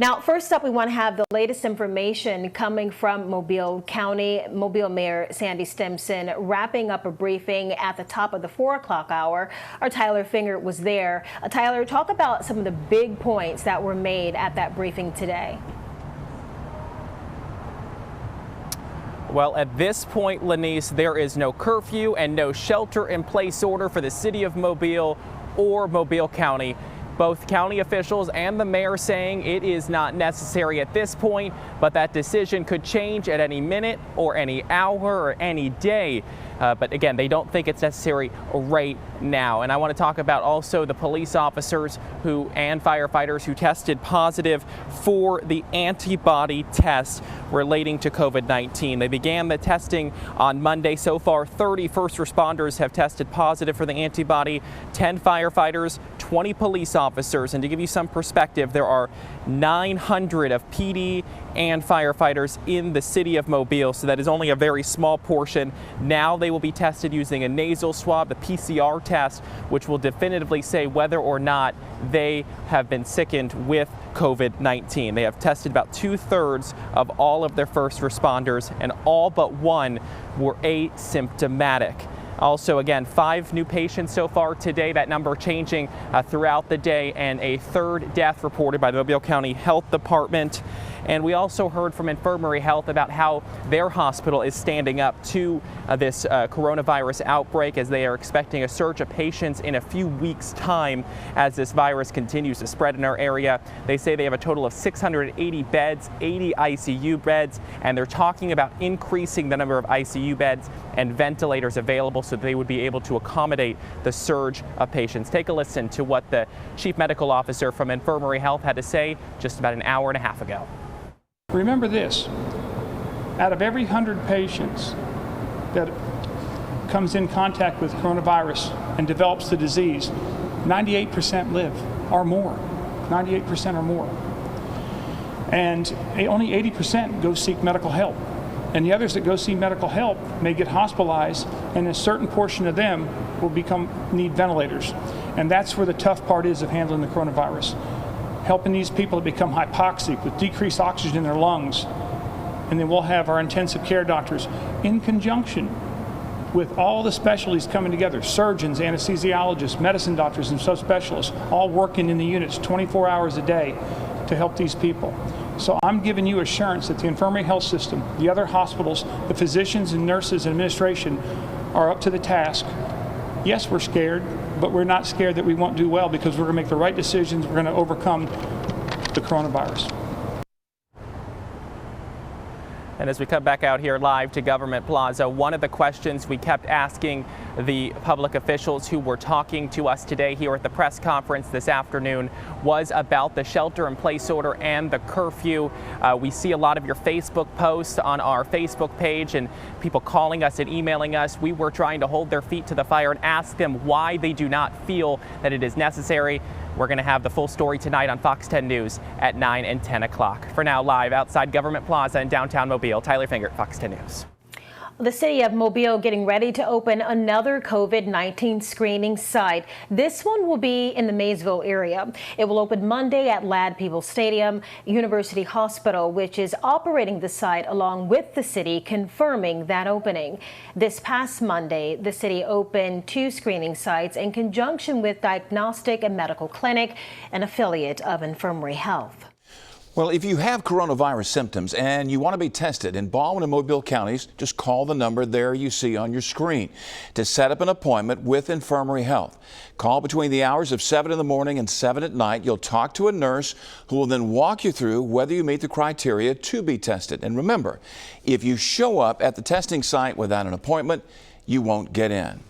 Now, first up, we want to have the latest information coming from Mobile County. Mobile Mayor Sandy Stimpson wrapping up a briefing at the top of the 4 o'clock hour. Our Tyler Finger was there. Tyler, talk about some of the big points that were made at that briefing today. Well, at this point, Lenise, there is no curfew and no shelter-in-place order for the city of Mobile or Mobile County. Both county officials and the mayor saying it is not necessary at this point, but that decision could change at any minute or any hour or any day. But again, they don't think it's necessary right now. And I want to talk about also the police officers and firefighters who tested positive for the antibody test relating to COVID-19. They began the testing on Monday. So far, 30 first responders have tested positive for the antibody, 10 firefighters, 20 police officers. And to give you some perspective, there are 900 of PD and firefighters in the city of Mobile, so that is only a very small portion. Now they will be tested using a nasal swab, the PCR test, which will definitively say whether or not they have been sickened with COVID-19. They have tested about 2/3 of all of their first responders, and all but one were asymptomatic. Also, again, 5 new patients so far today, that number changing throughout the day, and a 3rd death reported by the Mobile County Health Department. And we also heard from Infirmary Health about how their hospital is standing up to this coronavirus outbreak, as they are expecting a surge of patients in a few weeks' time as this virus continues to spread in our area. They say they have a total of 680 beds, 80 ICU beds, and they're talking about increasing the number of ICU beds and ventilators available so they would be able to accommodate the surge of patients. Take a listen to what the Chief Medical Officer from Infirmary Health had to say just about an hour and a half ago. Remember this, out of every 100 patients that comes in contact with coronavirus and develops the disease, 98% live or more, 98% or more. And only 80% go seek medical help. And the others that go see medical help may get hospitalized, and a certain portion of them will need ventilators. And that's where the tough part is of handling the coronavirus. Helping these people to become hypoxic with decreased oxygen in their lungs. And then we'll have our intensive care doctors in conjunction with all the specialties coming together, surgeons, anesthesiologists, medicine doctors, and subspecialists, all working in the units 24 hours a day to help these people. So I'm giving you assurance that the infirmary health system, the other hospitals, the physicians and nurses and administration are up to the task. Yes, we're scared, but we're not scared that we won't do well, because we're going to make the right decisions. We're going to overcome the coronavirus. And as we come back out here live to Government Plaza, one of the questions we kept asking the public officials who were talking to us today here at the press conference this afternoon was about the shelter-in-place order and the curfew. We see a lot of your Facebook posts on our Facebook page and people calling us and emailing us. We were trying to hold their feet to the fire and ask them why they do not feel that it is necessary. We're going to have the full story tonight on Fox 10 News at 9 and 10 o'clock. For now, live outside Government Plaza in downtown Mobile, Tyler Finger, Fox 10 News. The city of Mobile getting ready to open another COVID-19 screening site. This one will be in the Maysville area. It will open Monday at Ladd-Peebles Stadium. University Hospital, which is operating the site along with the city, confirming that opening. This past Monday, the city opened 2 screening sites in conjunction with Diagnostic and Medical Clinic, an affiliate of Infirmary Health. Well, if you have coronavirus symptoms and you want to be tested in Baldwin and Mobile counties, just call the number there you see on your screen to set up an appointment with Infirmary Health. Call between the hours of 7 in the morning and 7 at night. You'll talk to a nurse who will then walk you through whether you meet the criteria to be tested. And remember, if you show up at the testing site without an appointment, you won't get in.